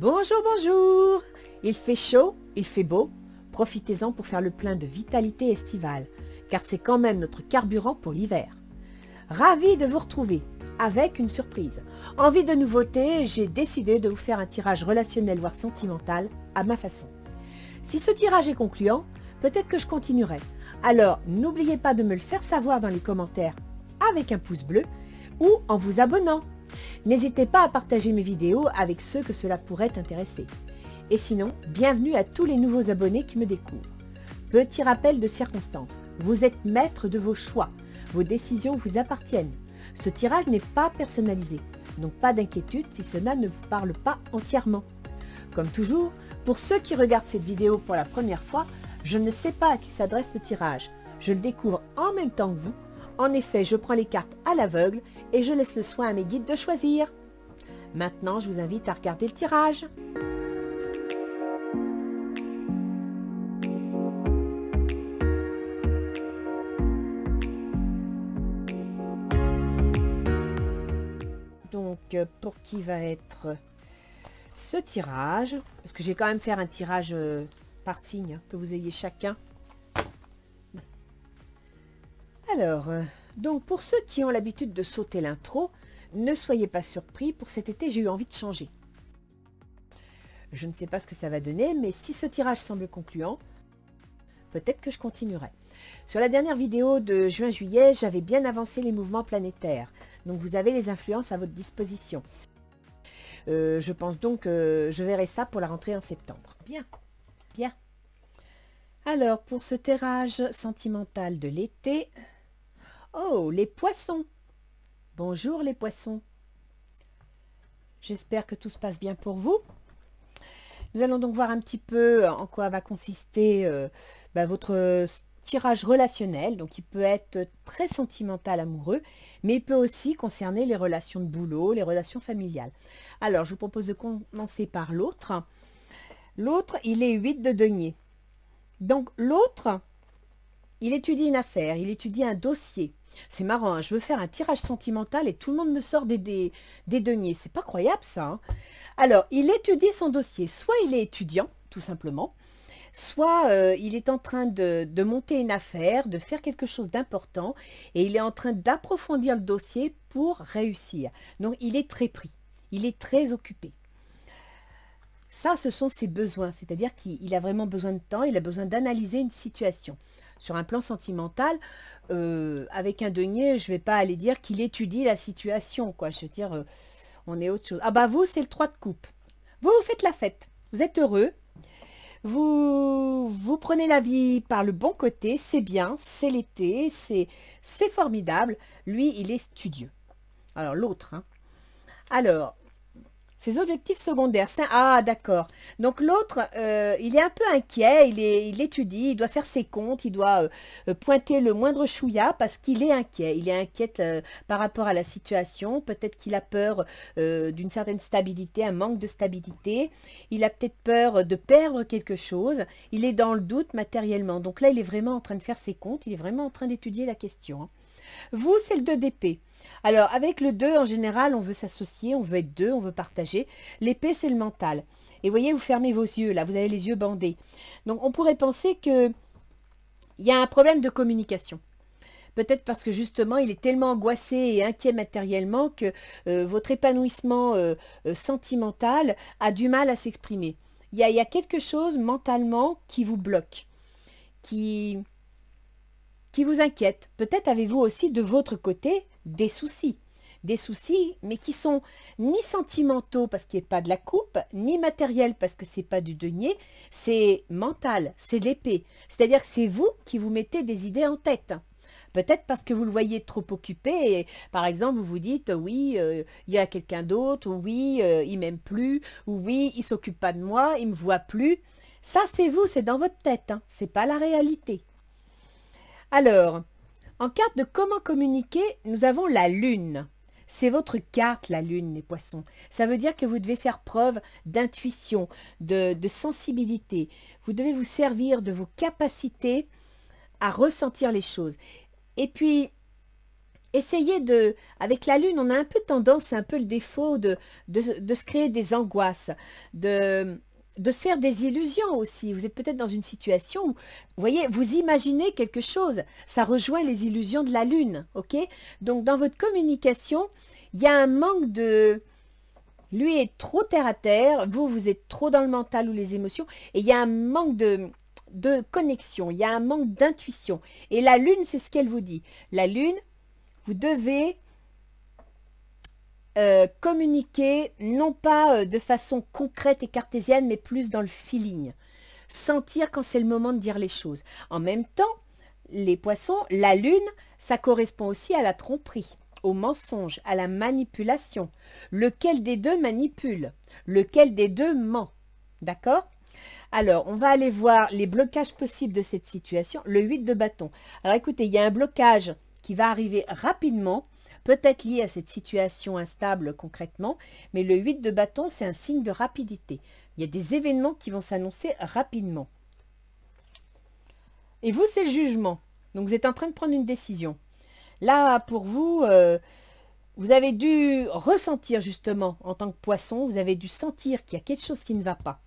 Bonjour, bonjour. Il fait chaud, il fait beau. Profitez-en pour faire le plein de vitalité estivale, car c'est quand même notre carburant pour l'hiver. Ravi de vous retrouver, avec une surprise. Envie de nouveauté, j'ai décidé de vous faire un tirage relationnel voire sentimental à ma façon. Si ce tirage est concluant, peut-être que je continuerai. Alors, n'oubliez pas de me le faire savoir dans les commentaires avec un pouce bleu ou en vous abonnant. N'hésitez pas à partager mes vidéos avec ceux que cela pourrait intéresser. Et sinon, bienvenue à tous les nouveaux abonnés qui me découvrent. Petit rappel de circonstance, vous êtes maître de vos choix, vos décisions vous appartiennent. Ce tirage n'est pas personnalisé, donc pas d'inquiétude si cela ne vous parle pas entièrement. Comme toujours, pour ceux qui regardent cette vidéo pour la première fois, je ne sais pas à qui s'adresse ce tirage. Je le découvre en même temps que vous. En effet, je prends les cartes à l'aveugle et je laisse le soin à mes guides de choisir. Maintenant, je vous invite à regarder le tirage. Donc, pour qui va être ce tirage? Parce que j'ai quand même faire un tirage par signe, hein, que vous ayez chacun. Alors, donc pour ceux qui ont l'habitude de sauter l'intro, ne soyez pas surpris, pour cet été j'ai eu envie de changer. Je ne sais pas ce que ça va donner, mais si ce tirage semble concluant, peut-être que je continuerai. Sur la dernière vidéo de juin-juillet, j'avais bien avancé les mouvements planétaires, donc vous avez les influences à votre disposition. Je pense donc que je verrai ça pour la rentrée en septembre. Bien, bien. Alors, pour ce tirage sentimental de l'été... Oh, les poissons! Bonjour les poissons! J'espère que tout se passe bien pour vous. Nous allons donc voir un petit peu en quoi va consister votre tirage relationnel. Donc il peut être très sentimental, amoureux, mais il peut aussi concerner les relations de boulot, les relations familiales. Alors, je vous propose de commencer par l'autre. L'autre, il est 8 de denier. Donc l'autre, il étudie une affaire, il étudie un dossier. C'est marrant, hein, je veux faire un tirage sentimental et tout le monde me sort des deniers. C'est pas croyable ça. Hein. Alors, il étudie son dossier. Soit il est étudiant, tout simplement, soit il est en train de monter une affaire, de faire quelque chose d'important et il est en train d'approfondir le dossier pour réussir. Donc, il est très pris, il est très occupé. Ça, ce sont ses besoins, c'est-à-dire qu'il a vraiment besoin de temps, il a besoin d'analyser une situation. Sur un plan sentimental, avec un denier, je ne vais pas aller dire qu'il étudie la situation, quoi. Je veux dire, on est autre chose. Ah bah vous, c'est le 3 de coupe. Vous faites la fête, vous êtes heureux, vous prenez la vie par le bon côté, c'est bien, c'est l'été, c'est formidable. Lui, il est studieux. Alors l'autre, hein. Alors... Ses objectifs secondaires, ah d'accord. Donc l'autre, il est un peu inquiet, il étudie, il doit faire ses comptes, il doit pointer le moindre chouïa parce qu'il est inquiet. Il est inquiet par rapport à la situation, peut-être qu'il a peur d'une certaine stabilité, un manque de stabilité. Il a peut-être peur de perdre quelque chose, il est dans le doute matériellement. Donc là, il est vraiment en train de faire ses comptes, il est vraiment en train d'étudier la question. Hein. Vous, c'est le 2 d'épée. Alors, avec le 2, en général, on veut s'associer, on veut être deux, on veut partager. L'épée, c'est le mental. Et vous voyez, vous fermez vos yeux, là, vous avez les yeux bandés. Donc, on pourrait penser qu'il y a un problème de communication. Peut-être parce que, justement, il est tellement angoissé et inquiet matériellement que votre épanouissement sentimental a du mal à s'exprimer. Il y a quelque chose, mentalement, qui vous bloque, qui vous inquiète. Peut-être avez-vous aussi de votre côté des soucis, mais qui sont ni sentimentaux parce qu'il n'y a pas de la coupe, ni matériels parce que c'est pas du denier, c'est mental, c'est l'épée. C'est-à-dire que c'est vous qui vous mettez des idées en tête. Peut-être parce que vous le voyez trop occupé et par exemple vous vous dites oui il y a quelqu'un d'autre, ou oui il m'aime plus, ou oui il s'occupe pas de moi, il me voit plus. Ça c'est vous, c'est dans votre tête, hein. C'est pas la réalité. Alors, en carte de comment communiquer, nous avons la lune. C'est votre carte, la lune, les poissons. Ça veut dire que vous devez faire preuve d'intuition, de sensibilité. Vous devez vous servir de vos capacités à ressentir les choses. Et puis, essayez de... Avec la lune, on a un peu tendance, c'est un peu le défaut de se créer des angoisses, de se faire des illusions aussi. Vous êtes peut-être dans une situation où, vous voyez, vous imaginez quelque chose. Ça rejoint les illusions de la lune, ok? Donc, dans votre communication, il y a un manque de... Lui est trop terre à terre, vous êtes trop dans le mental ou les émotions, et il y a un manque de connexion, il y a un manque d'intuition. Et la lune, c'est ce qu'elle vous dit. La lune, vous devez communiquer, non pas de façon concrète et cartésienne, mais plus dans le feeling. Sentir quand c'est le moment de dire les choses. En même temps, les poissons, la lune, ça correspond aussi à la tromperie, au mensonge, à la manipulation. Lequel des deux manipule? Lequel des deux ment? D'accord? Alors, on va aller voir les blocages possibles de cette situation. Le 8 de bâton. Alors, écoutez, il y a un blocage qui va arriver rapidement, peut-être lié à cette situation instable concrètement, mais le 8 de bâton, c'est un signe de rapidité. Il y a des événements qui vont s'annoncer rapidement. Et vous, c'est le jugement. Donc, vous êtes en train de prendre une décision. Là, pour vous, vous avez dû ressentir justement, en tant que poisson, vous avez dû sentir qu'il y a quelque chose qui ne va pas.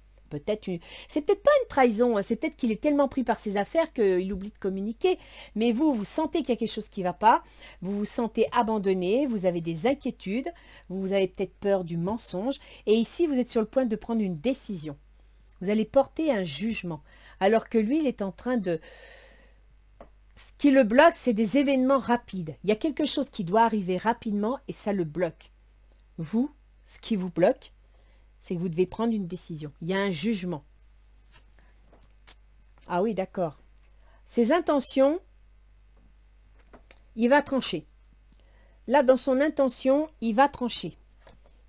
C'est peut-être pas une trahison, hein, c'est peut-être qu'il est tellement pris par ses affaires qu'il oublie de communiquer. Mais vous, vous sentez qu'il y a quelque chose qui ne va pas, vous vous sentez abandonné, vous avez des inquiétudes, vous avez peut-être peur du mensonge. Et ici, vous êtes sur le point de prendre une décision. Vous allez porter un jugement. Alors que lui, il est en train de... Ce qui le bloque, c'est des événements rapides. Il y a quelque chose qui doit arriver rapidement et ça le bloque. Vous, ce qui vous bloque, c'est que vous devez prendre une décision. Il y a un jugement. Ah oui, d'accord. Ses intentions, il va trancher. Là, dans son intention, il va trancher.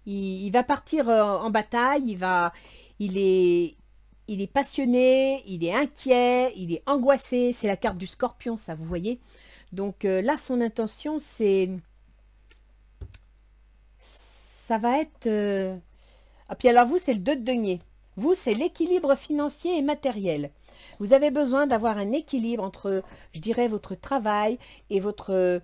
Il va partir en bataille, il est passionné, il est inquiet, il est angoissé. C'est la carte du scorpion, ça, vous voyez. Donc là, son intention, ça va être... Ah, puis alors vous, c'est le 2 de denier. Vous, c'est l'équilibre financier et matériel. Vous avez besoin d'avoir un équilibre entre, je dirais, votre travail et votre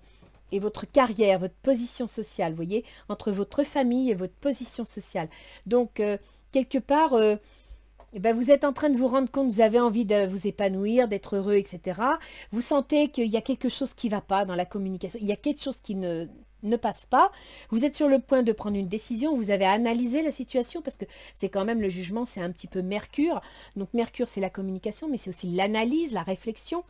carrière, votre position sociale, vous voyez, entre votre famille et votre position sociale. Donc, quelque part, eh ben, vous êtes en train de vous rendre compte, vous avez envie de vous épanouir, d'être heureux, etc. Vous sentez qu'il y a quelque chose qui ne va pas dans la communication, il y a quelque chose qui ne passe pas. Vous êtes sur le point de prendre une décision, vous avez analysé la situation, parce que c'est quand même le jugement, c'est un petit peu Mercure. Donc Mercure, c'est la communication, mais c'est aussi l'analyse, la réflexion.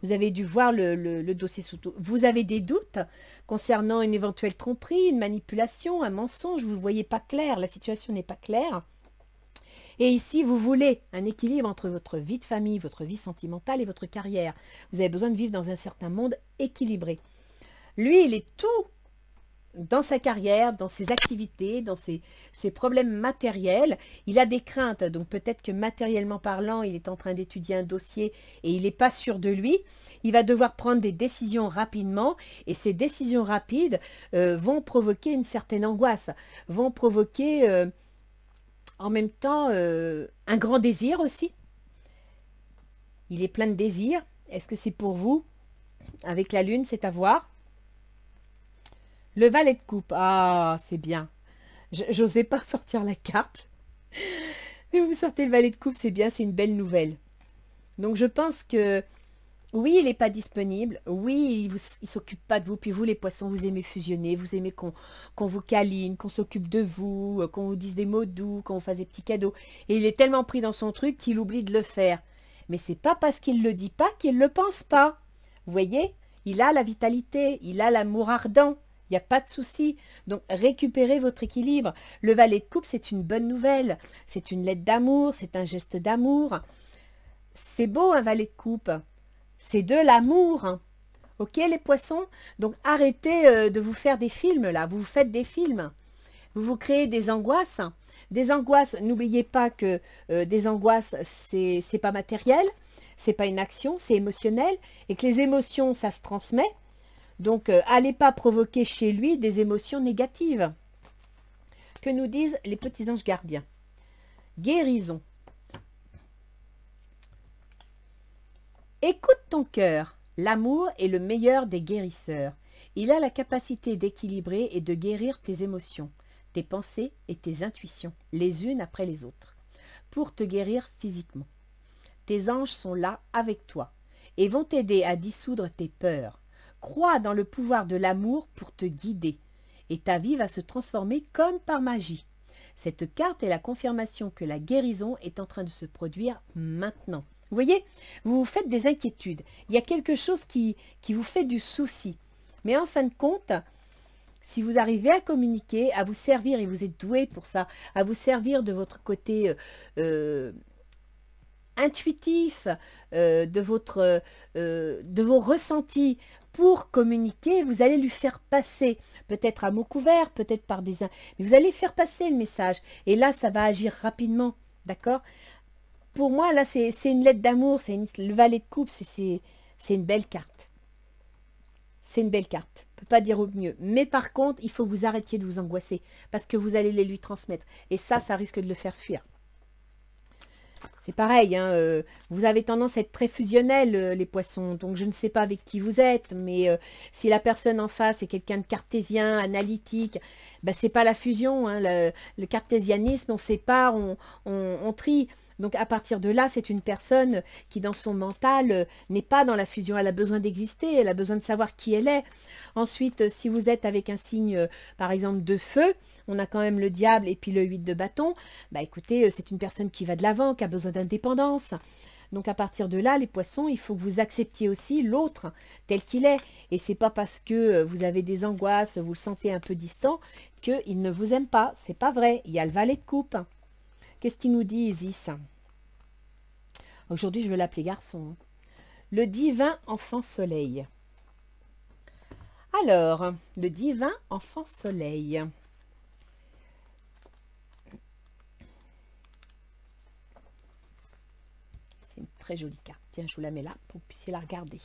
Vous avez dû voir le dossier sous tout. Vous avez des doutes concernant une éventuelle tromperie, une manipulation, un mensonge, vous ne voyez pas clair, la situation n'est pas claire. Et ici, vous voulez un équilibre entre votre vie de famille, votre vie sentimentale et votre carrière. Vous avez besoin de vivre dans un certain monde équilibré. Lui, il est tout dans sa carrière, dans ses activités, dans ses problèmes matériels. Il a des craintes, donc peut-être que matériellement parlant, il est en train d'étudier un dossier et il n'est pas sûr de lui. Il va devoir prendre des décisions rapidement et ces décisions rapides vont provoquer une certaine angoisse, vont provoquer en même temps un grand désir aussi. Il est plein de désirs. Est-ce que c'est pour vous? Avec la lune, c'est à voir. Le valet de coupe, ah, c'est bien. J'osais pas sortir la carte. Mais vous sortez le valet de coupe, c'est bien, c'est une belle nouvelle. Donc je pense que, oui, il n'est pas disponible. Oui, il ne s'occupe pas de vous. Puis vous, les poissons, vous aimez fusionner. Vous aimez qu'on vous câline, qu'on s'occupe de vous, qu'on vous dise des mots doux, qu'on vous fasse des petits cadeaux. Et il est tellement pris dans son truc qu'il oublie de le faire. Mais c'est pas parce qu'il ne le dit pas qu'il ne le pense pas. Vous voyez, il a la vitalité, il a l'amour ardent. Il n'y a pas de souci. Donc, récupérez votre équilibre. Le valet de coupe, c'est une bonne nouvelle. C'est une lettre d'amour, c'est un geste d'amour. C'est beau, un valet de coupe. C'est de l'amour. Hein. Ok, les poissons? Donc, arrêtez de vous faire des films, là. Vous vous faites des films. Vous vous créez des angoisses. Des angoisses, n'oubliez pas que des angoisses, c'est pas matériel. C'est pas une action, c'est émotionnel. Et que les émotions, ça se transmet. Donc, allez pas provoquer chez lui des émotions négatives. Que nous disent les petits anges gardiens? Guérison. Écoute ton cœur. L'amour est le meilleur des guérisseurs. Il a la capacité d'équilibrer et de guérir tes émotions, tes pensées et tes intuitions, les unes après les autres, pour te guérir physiquement. Tes anges sont là avec toi et vont t'aider à dissoudre tes peurs. Crois dans le pouvoir de l'amour pour te guider et ta vie va se transformer comme par magie. Cette carte est la confirmation que la guérison est en train de se produire maintenant. Vous voyez, vous vous faites des inquiétudes. Il y a quelque chose qui vous fait du souci. Mais en fin de compte, si vous arrivez à communiquer, à vous servir, et vous êtes doué pour ça, à vous servir de votre côté intuitif, de vos ressentis pour communiquer, vous allez lui faire passer, peut-être à mots couverts, peut-être par des... Mais vous allez faire passer le message. Et là, ça va agir rapidement, d'accord? Pour moi, là, c'est une lettre d'amour, le valet de coupe, c'est une belle carte. C'est une belle carte, on ne peut pas dire au mieux. Mais par contre, il faut que vous arrêtiez de vous angoisser, parce que vous allez les lui transmettre. Et ça risque de le faire fuir. C'est pareil, hein, vous avez tendance à être très fusionnel, les poissons. Donc, je ne sais pas avec qui vous êtes, mais si la personne en face est quelqu'un de cartésien, analytique, ben, ce n'est pas la fusion. Hein, le cartésianisme, on sépare, on trie. Donc, à partir de là, c'est une personne qui, dans son mental, n'est pas dans la fusion. Elle a besoin d'exister, elle a besoin de savoir qui elle est. Ensuite, si vous êtes avec un signe, par exemple, de feu, on a quand même le diable et puis le 8 de bâton. Bah, écoutez, c'est une personne qui va de l'avant, qui a besoin d'indépendance. Donc, à partir de là, les poissons, il faut que vous acceptiez aussi l'autre tel qu'il est. Et c'est pas parce que vous avez des angoisses, vous le sentez un peu distant, qu'il ne vous aime pas. C'est pas vrai. Il y a le valet de coupe. Qu'est-ce qu'il nous dit, Isis? Aujourd'hui, je veux l'appeler garçon. Le divin enfant soleil. Alors, le divin enfant soleil. C'est une très jolie carte. Tiens, je vous la mets là pour que vous puissiez la regarder.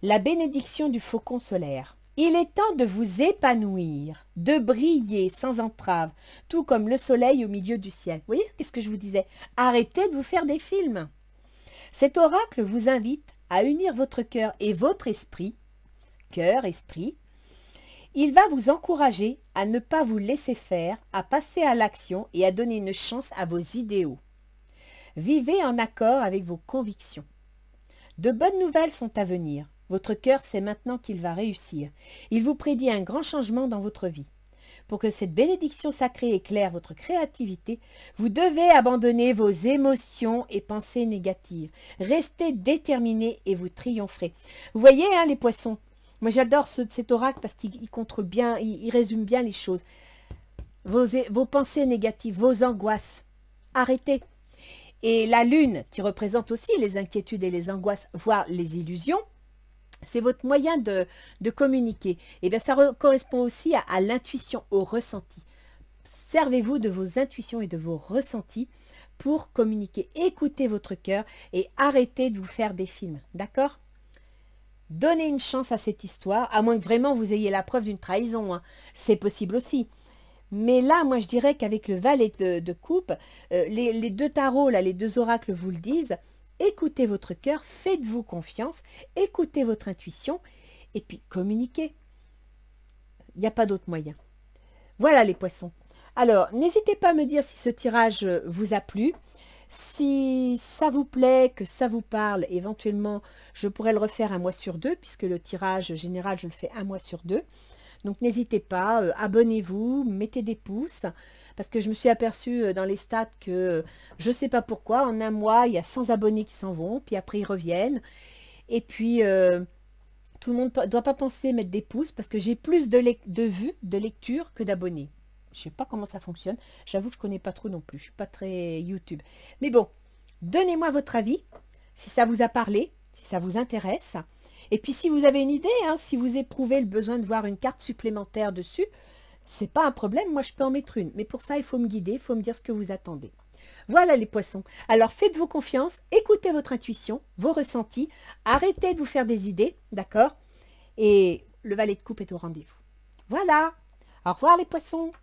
La bénédiction du faucon solaire. Il est temps de vous épanouir, de briller sans entrave, tout comme le soleil au milieu du ciel. Vous voyez, qu'est-ce que je vous disais? Arrêtez de vous faire des films. Cet oracle vous invite à unir votre cœur et votre esprit. Cœur, esprit. Il va vous encourager à ne pas vous laisser faire, à passer à l'action et à donner une chance à vos idéaux. Vivez en accord avec vos convictions. De bonnes nouvelles sont à venir. Votre cœur sait maintenant qu'il va réussir. Il vous prédit un grand changement dans votre vie. Pour que cette bénédiction sacrée éclaire votre créativité, vous devez abandonner vos émotions et pensées négatives. Restez déterminés et vous triompherez. Vous voyez, hein, les poissons, moi j'adore cet oracle parce qu'il contrôle bien, il résume bien les choses. Vos pensées négatives, vos angoisses, arrêtez. Et la lune, qui représente aussi les inquiétudes et les angoisses, voire les illusions, c'est votre moyen de communiquer. Et bien, ça correspond aussi à l'intuition, au ressenti. Servez-vous de vos intuitions et de vos ressentis pour communiquer. Écoutez votre cœur et arrêtez de vous faire des films. D'accord? Donnez une chance à cette histoire, à moins que vraiment vous ayez la preuve d'une trahison. Hein. C'est possible aussi. Mais là, moi, je dirais qu'avec le valet de coupe, les deux tarots, là, les deux oracles vous le disent. Écoutez votre cœur, faites-vous confiance, écoutez votre intuition et puis communiquez. Il n'y a pas d'autre moyen. Voilà les poissons. Alors, n'hésitez pas à me dire si ce tirage vous a plu. Si ça vous plaît, que ça vous parle, éventuellement, je pourrais le refaire 1 mois sur 2, puisque le tirage général, je le fais 1 mois sur 2. Donc, n'hésitez pas, abonnez-vous, mettez des pouces. Parce que je me suis aperçue dans les stats que, je ne sais pas pourquoi, en 1 mois, il y a 100 abonnés qui s'en vont, puis après ils reviennent. Et puis, tout le monde ne doit pas penser mettre des pouces, parce que j'ai plus de vues, de lectures que d'abonnés. Je ne sais pas comment ça fonctionne. J'avoue que je ne connais pas trop non plus. Je ne suis pas très YouTube. Mais bon, donnez-moi votre avis, si ça vous a parlé, si ça vous intéresse. Et puis, si vous avez une idée, hein, si vous éprouvez le besoin de voir une carte supplémentaire dessus, c'est pas un problème, moi je peux en mettre une. Mais pour ça, il faut me guider, il faut me dire ce que vous attendez. Voilà les poissons. Alors faites-vous confiance, écoutez votre intuition, vos ressentis, arrêtez de vous faire des idées, d'accord? Et le valet de coupe est au rendez-vous. Voilà. Au revoir les poissons.